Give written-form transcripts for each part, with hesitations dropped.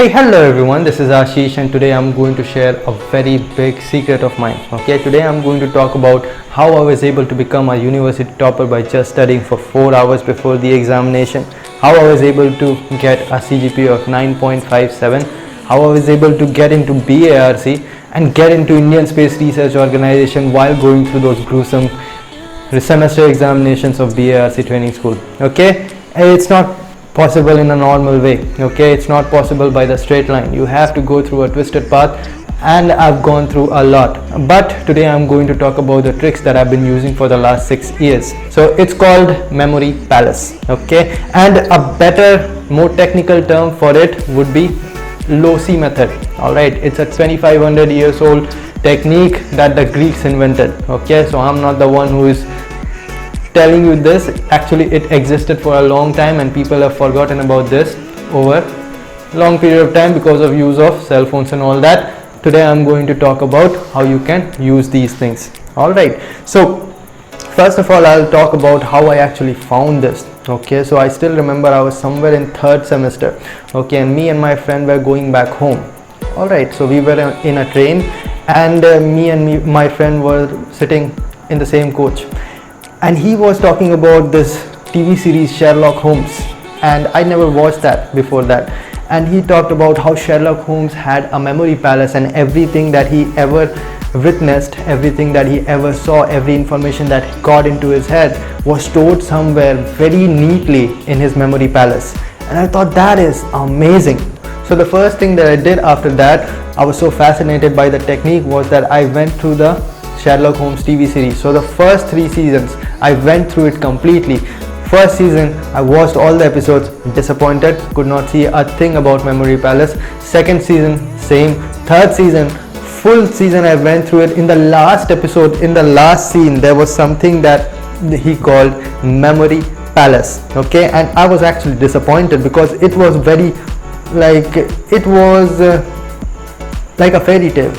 Hello everyone, this is Ashish and today I'm going to share a very big secret of mine. Today I'm going to talk about how I was able to become a university topper by just studying for 4 hours before the examination, how I was able to get a CGPA of 9.57, how I was able to get into BARC and get into Indian Space Research Organization while going through those gruesome semester examinations of BARC training school. It's not possible in a normal way. It's not possible by the straight line. You have to go through a twisted path, and I've gone through a lot, but today I'm going to talk about the tricks that I've been using for the last 6 years. So it's called memory palace. And a better, more technical term for it would be Loci method. It's a 2500 years old technique that the Greeks invented. So I'm not the one who is telling you this. Actually, it existed for a long time and people have forgotten about this over long period of time because of use of cell phones and all that. Today I'm going to talk about how you can use these things. So first of all, I'll talk about how I actually found this. So I still remember I was somewhere in 3rd semester, and me and my friend were going back home. So we were in a train, and my friend were sitting in the same coach, and he was talking about this TV series Sherlock Holmes, and I never watched that before that. And he talked about how Sherlock Holmes had a memory palace, and everything that he ever witnessed, everything that he ever saw, every information that got into his head was stored somewhere very neatly in his memory palace. And I thought that is amazing. So the first thing that I did after that, I was so fascinated by the technique, was that I went through the Sherlock Holmes TV series. So the first 3 seasons I went through it completely. First season I watched all the episodes, disappointed, could not see a thing about memory palace. Second season same. Third season, full season I went through it. In the last episode, in the last scene, there was something that he called memory palace. And I was actually disappointed because it was very like a fairy tale.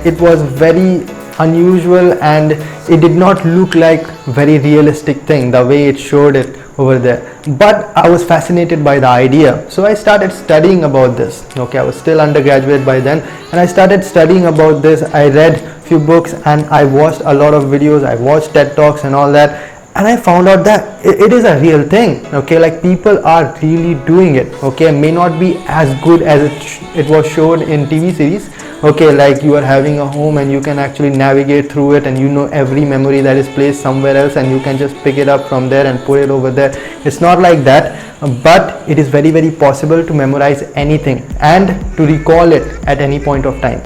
It was very unusual and it did not look like very realistic thing the way it showed it over there, but I was fascinated by the idea. So I started studying about this. I was still undergraduate by then, and I started studying about this. I read few books and I watched a lot of videos. I watched TED Talks and all that, and I found out that it is a real thing. Like people are really doing it. May not be as good as it was shown in TV series. Like you are having a home and you can actually navigate through it, and you know every memory that is placed somewhere else and you can just pick it up from there and put it over there. It's not like that, but it is very, very possible to memorize anything and to recall it at any point of time.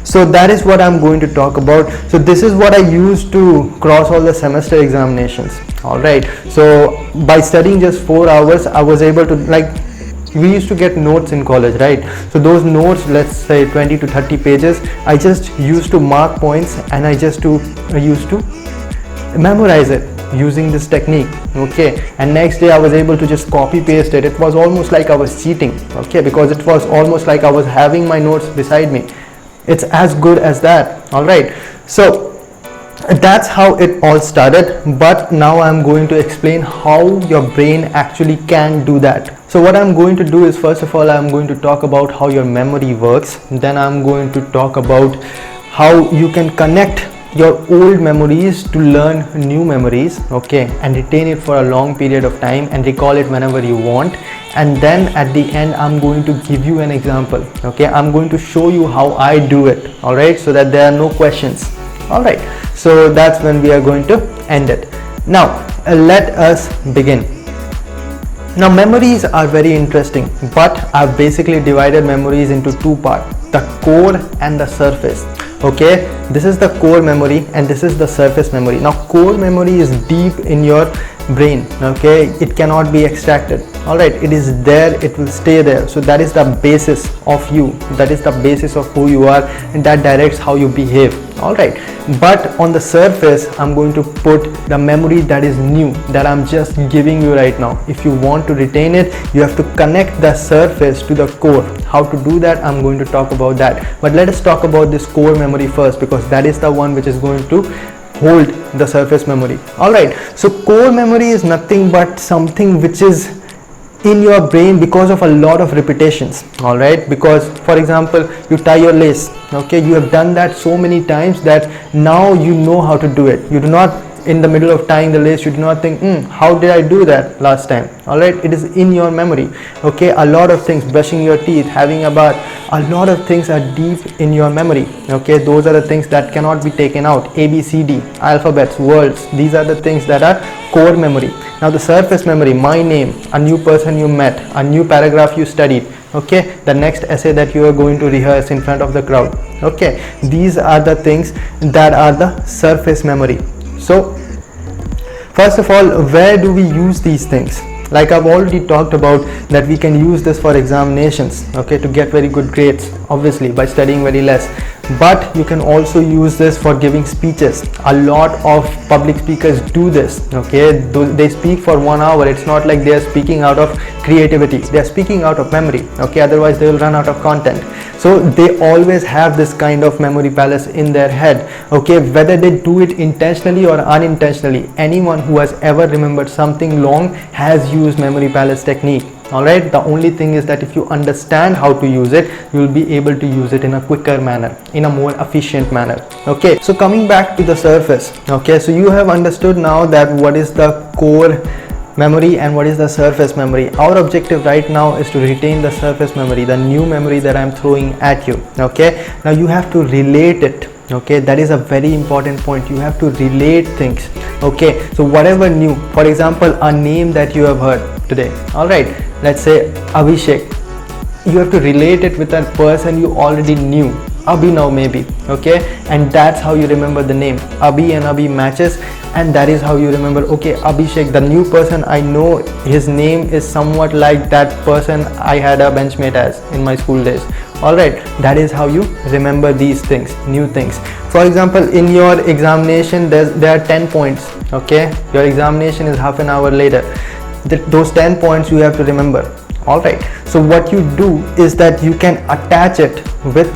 So that is what I'm going to talk about. So this is what I used to cross all the semester examinations. So by studying just 4 hours, I was able to, like, we used to get notes in college, right? So those notes, let's say 20 to 30 pages, I just used to mark points and I used to memorize it using this technique. And next day I was able to just copy paste it. It was almost like I was cheating, because it was almost like I was having my notes beside me. It's as good as that. So that's how it all started, but now I'm going to explain how your brain actually can do that. So what I'm going to do is, first of all, I'm going to talk about how your memory works. Then I'm going to talk about how you can connect your old memories to learn new memories, and retain it for a long period of time and recall it whenever you want. And then at the end, I'm going to give you an example. I'm going to show you how I do it, so that there are no questions. So that's when we are going to end it. Now let us begin. Now memories are very interesting, but I've basically divided memories into 2 parts, the core and the surface. This is the core memory and this is the surface memory. Now core memory is deep in your brain. It cannot be extracted. It is there, it will stay there. So that is the basis of you, that is the basis of who you are, and that directs how you behave. But on the surface, I'm going to put the memory that is new, that I'm just giving you right now. If you want to retain it, you have to connect the surface to the core. How to do that, I'm going to talk about that. But let us talk about this core memory first, because that is the one which is going to hold the surface memory. So core memory is nothing but something which is in your brain because of a lot of repetitions. All right, because for example, you tie your lace. Okay, you have done that so many times that now you know how to do it. You do not, in the middle of tying the lace, you do not think, how did I do that last time? All right, it is in your memory. Okay, a lot of things, brushing your teeth, having a bath, a lot of things are deep in your memory. Okay, those are the things that cannot be taken out. A, B, C, D, alphabets, words, these are the things that are core memory. Now the surface memory, my name, a new person you met, a new paragraph you studied, okay, the next essay that you are going to rehearse in front of the crowd. Okay, these are the things that are the surface memory. So first of all, where do we use these things? Like I've already talked about that we can use this for examinations, okay, to get very good grades, obviously by studying very less. But you can also use this for giving speeches. A lot of public speakers do this. Okay, they speak for 1 hour. It's not like they are speaking out of creativity, they are speaking out of memory. Okay, otherwise they will run out of content. So they always have this kind of memory palace in their head. Okay, whether they do it intentionally or unintentionally, anyone who has ever remembered something long has used memory palace technique. All right, the only thing is that if you understand how to use it, you will be able to use it in a quicker manner, in a more efficient manner. Okay, so coming back to the surface. Okay, so you have understood now that what is the core memory and what is the surface memory. Our objective right now is to retain the surface memory, the new memory that I'm throwing at you. Okay, now you have to relate it. Okay, that is a very important point. You have to relate things. Okay, so whatever new, for example, a name that you have heard today, all right, let's say Abhishek, you have to relate it with a person you already knew, Abhinav maybe. Okay, and that's how you remember the name. Abhi and Abhi matches, and that is how you remember, okay, Abhishek, the new person I know, his name is somewhat like that person I had a benchmate as in my school days. All right, that is how you remember these things, new things. For example, in your examination, there are 10 points. Okay, your examination is half an hour later. Those 10 points you have to remember. All right, so what you do is that you can attach it with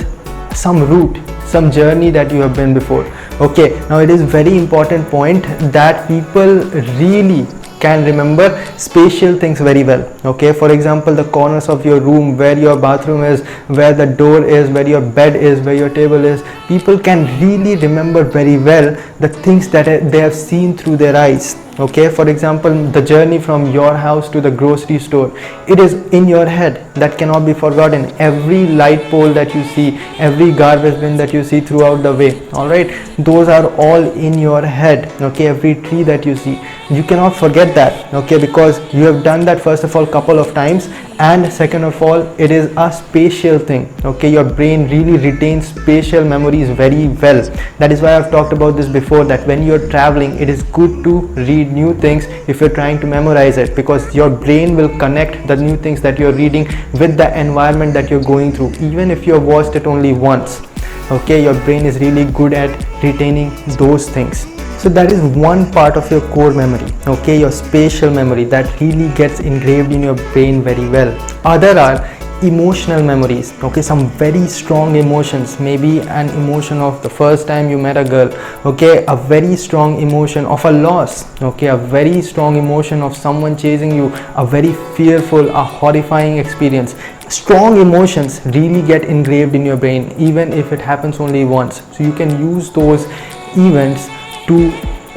some route, some journey that you have been before. Okay, now it is very important point that people really can remember spatial things very well. Okay, for example, the corners of your room, where your bathroom is, where the door is, where your bed is, where your table is. People can really remember very well the things that they have seen through their eyes. Okay, for example, the journey from your house to the grocery store, it is in your head, that cannot be forgotten. Every light pole that you see, every garbage bin that you see throughout the way, all right, those are all in your head. Okay, every tree that you see, you cannot forget that. Okay, because you have done that first of all couple of times, and second of all, it is a spatial thing. Okay, your brain really retains spatial memories very well. That is why I've talked about this before, that when you're traveling, it is good to read new things if you're trying to memorize it, because your brain will connect the new things that you're reading with the environment that you're going through, even if you have watched it only once. Okay, your brain is really good at retaining those things. So that is one part of your core memory. Okay, your spatial memory that really gets engraved in your brain very well. Other are emotional memories. Okay, some very strong emotions, maybe an emotion of the first time you met a girl. Okay, a very strong emotion of a loss. Okay, a very strong emotion of someone chasing you, a very fearful, a horrifying experience. Strong emotions really get engraved in your brain, even if it happens only once. So you can use those events to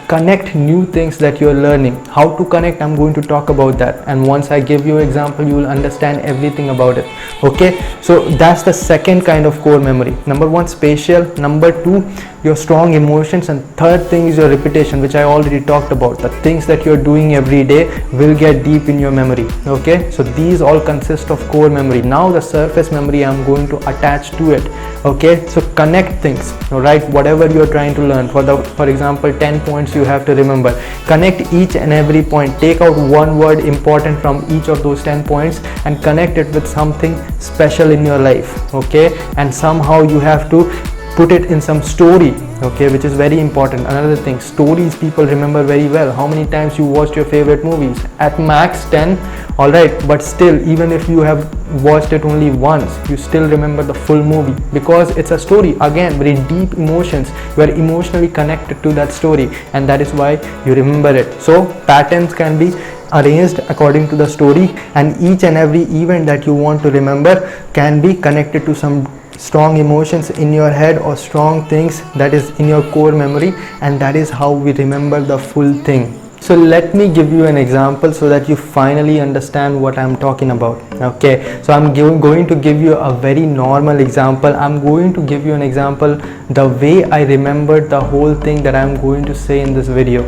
connect new things that you're learning. How to connect, I'm going to talk about that, and once I give you an example, you will understand everything about it. Okay, so that's the second kind of core memory. Number one, spatial. Number two, your strong emotions. And third thing is your repetition, which I already talked about. The things that you're doing every day will get deep in your memory. Okay, so these all consist of core memory. Now the surface memory I'm going to attach to it. Okay, so connect things. All right, whatever you're trying to learn, for example, 10 points you have to remember, connect each and every point. Take out one word important from each of those 10 points and connect it with something special in your life. Okay, and somehow you have to put it in some story. Okay, which is very important. Another thing, stories people remember very well. How many times you watched your favorite movies? At max 10. All right, but still, even if you have watched it only once, you still remember the full movie, because it's a story. Again, very deep emotions. You are emotionally connected to that story, and that is why you remember it. So patterns can be arranged according to the story, and each and every event that you want to remember can be connected to some strong emotions in your head or strong things that is in your core memory, and that is how we remember the full thing. So let me give you an example so that you finally understand what I'm talking about. Okay, so I'm going to give you a very normal example. I'm going to give you an example the way I remembered the whole thing that I'm going to say in this video.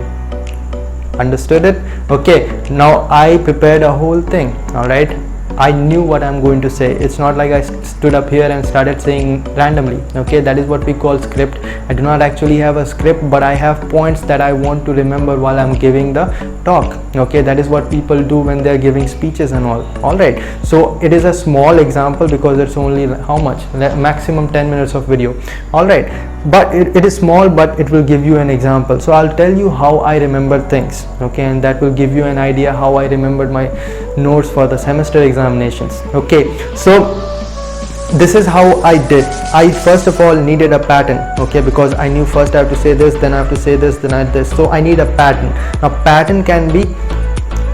Understood it? Okay, now I prepared a whole thing. All right, I knew what I'm going to say. It's not like I stood up here and started saying randomly. Okay, that is what we call script. I do not actually have a script, but I have points that I want to remember while I'm giving the talk. Okay, that is what people do when they're giving speeches and all right, so it is a small example because it's only how much, maximum 10 minutes of video. All right, but it is small, but it will give you an example. So I'll tell you how I remember things. Okay, and that will give you an idea how I remembered my notes for the semester examinations. Okay, so this is how I did. I first of all needed a pattern. Okay, because I knew first I have to say this, then I have to say this, then I this. So I need a pattern. Now pattern can be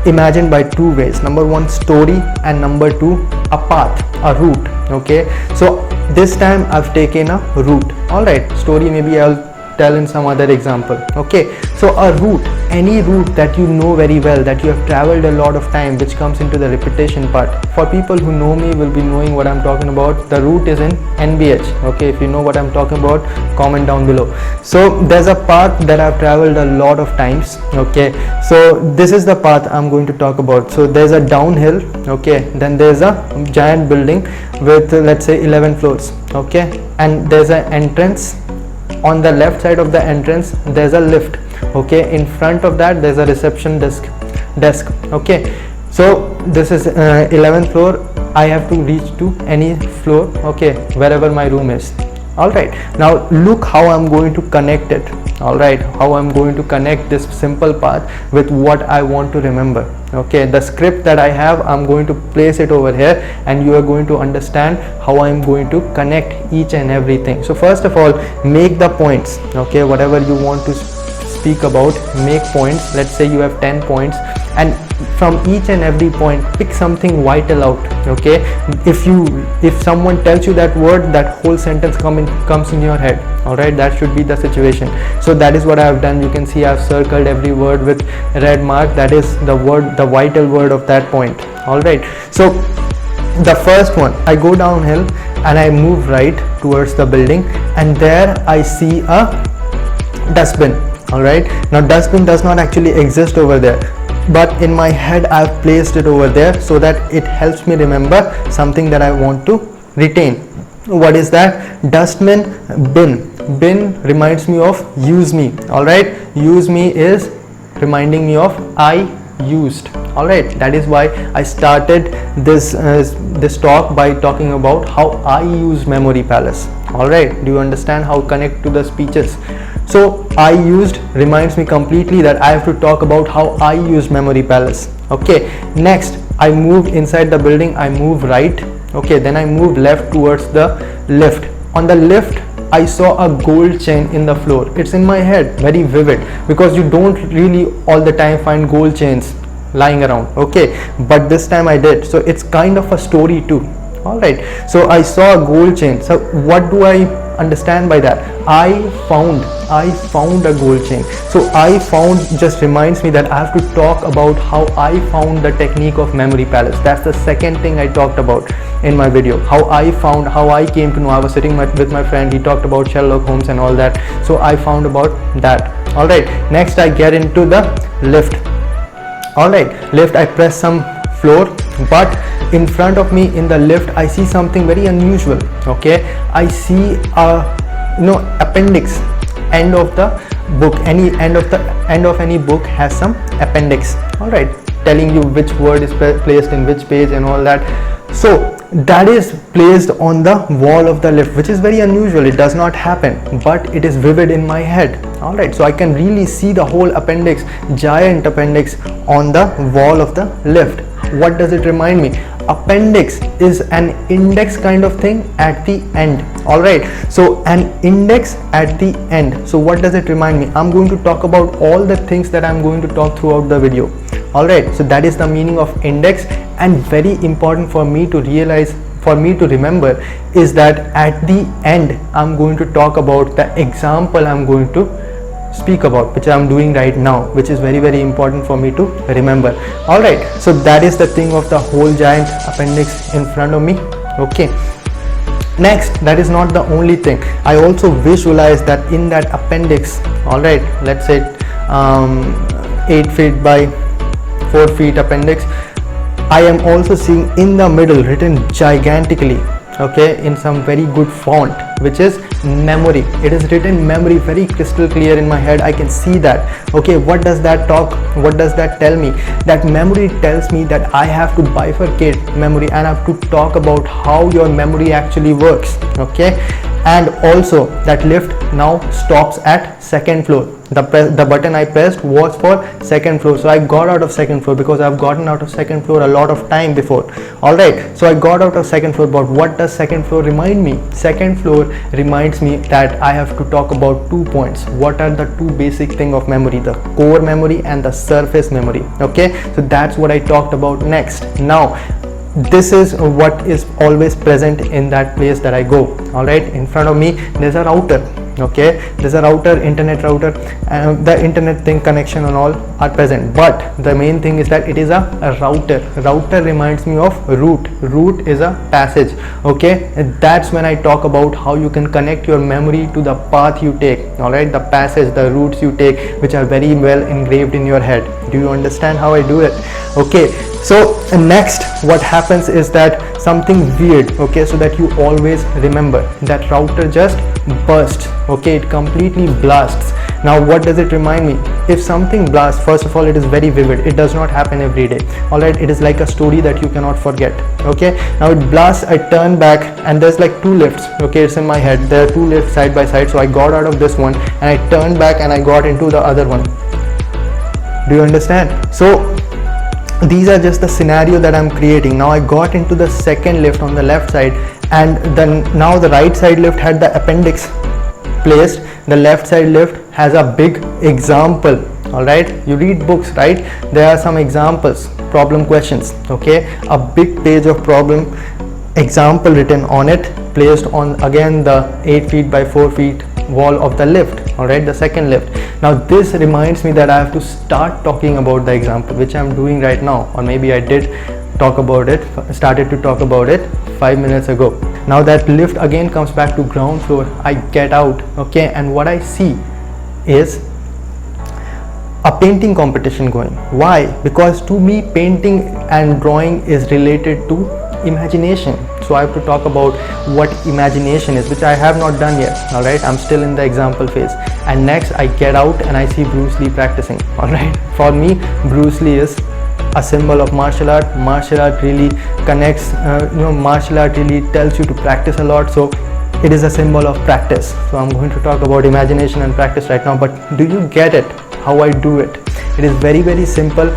imagined by two ways. Number one, story, and number two, a path, a route. Okay, so this time I've taken a route. All right, story maybe I'll tell in some other example. Okay, so a route, any route that you know very well, that you have traveled a lot of time, which comes into the repetition part. For people who know me will be knowing what I'm talking about. The route is in NBH. Okay, if you know what I'm talking about, comment down below. So there's a path that I've traveled a lot of times. Okay, so this is the path I'm going to talk about. So there's a downhill. Okay, then there's a giant building with let's say 11 floors. Okay, and there's an entrance. On the left side of the entrance there's a lift. Okay, in front of that there's a reception desk. Okay, so this is 11th floor. I have to reach to any floor, okay, wherever my room is. All right, now look how I'm going to connect it. All right, how I'm going to connect this simple path with what I want to remember. Okay, the script that I have, I'm going to place it over here, and you are going to understand how I'm going to connect each and everything. So first of all, make the points. Okay, whatever you want to speak about, make points. Let's say you have 10 points, and from each and every point pick something vital out. Okay, if someone tells you that word, that whole sentence comes in your head. All right, that should be the situation. So that is what I have done. You can see I've circled every word with red mark. That is the word, the vital word of that point. All right, so the first one, I go downhill and I move right towards the building, and there I see a dustbin. All right, now dustbin does not actually exist over there, but in my head I've placed it over there so that it helps me remember something that I want to retain. What is that? Dustbin, bin reminds me of use me. All right, use me is reminding me of I used. All right, that is why I started this talk by talking about how I use memory palace. All right, do you understand how connect to the speeches? So I used reminds me completely that I have to talk about how I use memory palace. Okay, next I move inside the building. I move right. Okay, then I move left towards the lift. On the lift I saw a gold chain in the floor. It's in my head, very vivid, because you don't really all the time find gold chains lying around. Okay, but this time I did, so it's kind of a story too. All right, so I saw a gold chain. So what do I understand by that? I found a gold chain. So I found just reminds me that I have to talk about how I found the technique of memory palace. That's the second thing I talked about in my video. How I came to know. I was sitting with my friend, he talked about Sherlock Holmes and all that, so I found about that. All right, next I get into the lift. All right, lift, I press some floor, but in front of me in the lift I see something very unusual. Okay, I see a appendix, end of the book. Any end of any book has some appendix. All right, telling you which word is placed in which page and all that. So that is placed on the wall of the lift, which is very unusual. It does not happen, but it is vivid in my head. All right, so I can really see the whole appendix, giant appendix on the wall of the lift. What does it remind me? Appendix is an index kind of thing at the end. All right, so an index at the end. So what does it remind me? I'm going to talk about all the things that I'm going to talk throughout the video. All right, so that is the meaning of index. And very important for me to realize, for me to remember, is that at the end I'm going to talk about the example I'm going to speak about, which I'm doing right now, which is very, very important for me to remember. All right, so that is the thing of the whole giant appendix in front of me. Okay, next, that is not the only thing. I also visualize that in that appendix, all right, let's say 8 feet by 4 feet appendix, I am also seeing in the middle written gigantically, okay, in some very good font, which is memory. It is written memory, very crystal clear in my head. I can see that. Okay, what does that what does that tell me? That memory tells me that I have to bifurcate memory and I have to talk about how your memory actually works. Okay, and also that lift now stops at second floor. The button I pressed was for second floor, so I got out of second floor because I've gotten out of second floor a lot of time before. All right, so I got out of second floor, but what does second floor remind me? Second floor reminds me that I have to talk about 2 points. What are the two basic thing of memory? The core memory and the surface memory. Okay, so that's what I talked about next. Now this is what is always present in that place that I go. All right, in front of me there's a router. Okay, there's a router, internet router, and the internet thing, connection and all are present, but the main thing is that it is a router reminds me of route is a passage. Okay, and that's when I talk about how you can connect your memory to the path you take. All right, the passage, the routes you take, which are very well engraved in your head. Do you understand how I do it? Okay, so next what happens is that something weird, okay, so that you always remember that router just bursts. Okay, it completely blasts. Now what does it remind me? If something blasts, first of all, it is very vivid. It does not happen every day. All right, it is like a story that you cannot forget. Okay, now it blasts, I turn back and there's like 2 lifts. Okay, it's in my head, there are 2 lifts side by side, so I got out of this one and I turned back and I got into the other one. Do you understand? So these are just the scenario that I'm creating. Now I got into the second lift on the left side, and then now the right side lift had the appendix placed, the left side lift has a big example. All right, you read books, right? There are some examples, problem questions. Okay, a big page of problem example written on it, placed on again the 8 feet by 4 feet wall of the lift. All right, the second lift. Now this reminds me that I have to start talking about the example, which I'm doing right now, or maybe I did talk about it, started to talk about it 5 minutes ago. Now that lift again comes back to ground floor, I get out. Okay, and what I see is a painting competition going. Why? Because to me painting and drawing is related to imagination. So I have to talk about what imagination is, which I have not done yet. All right, I'm still in the example phase. And next I get out and I see Bruce Lee practicing. All right, for me Bruce Lee is a symbol of martial art. Martial art really connects, martial art really tells you to practice a lot. So it is a symbol of practice. So I'm going to talk about imagination and practice right now, but do you get it how I do it? It is very, very simple,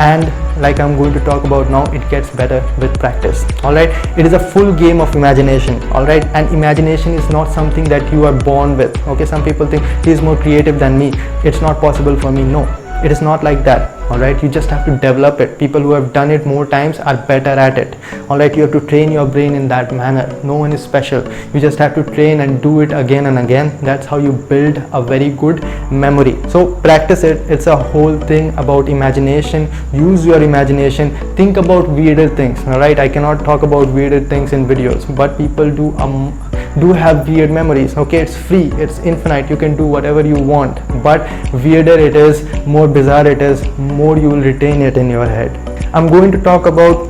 and like I'm going to talk about now, it gets better with practice. All right, it is a full game of imagination. All right, and imagination is not something that you are born with. Okay, some people think he is more creative than me, it's not possible for me. No, it is not like that. All right, you just have to develop it. People who have done it more times are better at it. All right, you have to train your brain in that manner. No one is special. You just have to train and do it again and again. That's how you build a very good memory. So practice it. It's a whole thing about imagination. Use your imagination. Think about weirder things. All right, I cannot talk about weirder things in videos, but people do have weird memories. Okay, it's free, it's infinite, you can do whatever you want, but weirder it is, more bizarre it is, more you will retain it in your head. I'm going to talk about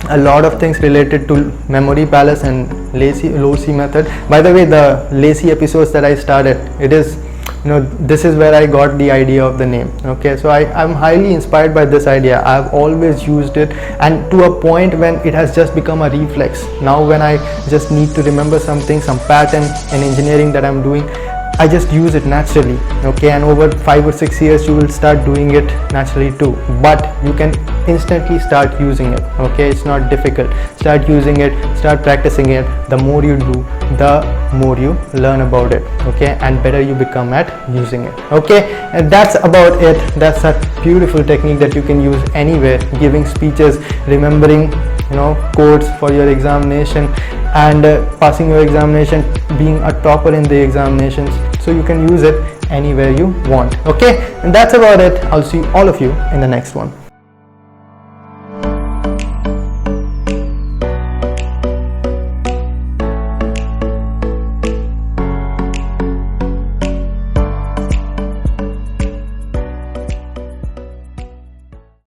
a lot of things related to memory palace and Loci method. By the way, the Loci episodes that I started, it is, this is where I got the idea of the name. Okay, so I'm highly inspired by this idea. I've always used it, and to a point when it has just become a reflex. Now when I just need to remember something, some pattern in engineering that I'm doing, I just use it naturally. Okay, and over 5 or 6 years you will start doing it naturally too. But you can instantly start using it. Okay, it's not difficult. Start using it, start practicing it. The more you do, the more you learn about it. Okay, and better you become at using it. Okay, and that's about it. That's a beautiful technique that you can use anywhere, giving speeches, remembering quotes for your examination, and passing your examination, being a topper in the examinations. So you can use it anywhere you want. Okay, and that's about it. I'll see all of you in the next one.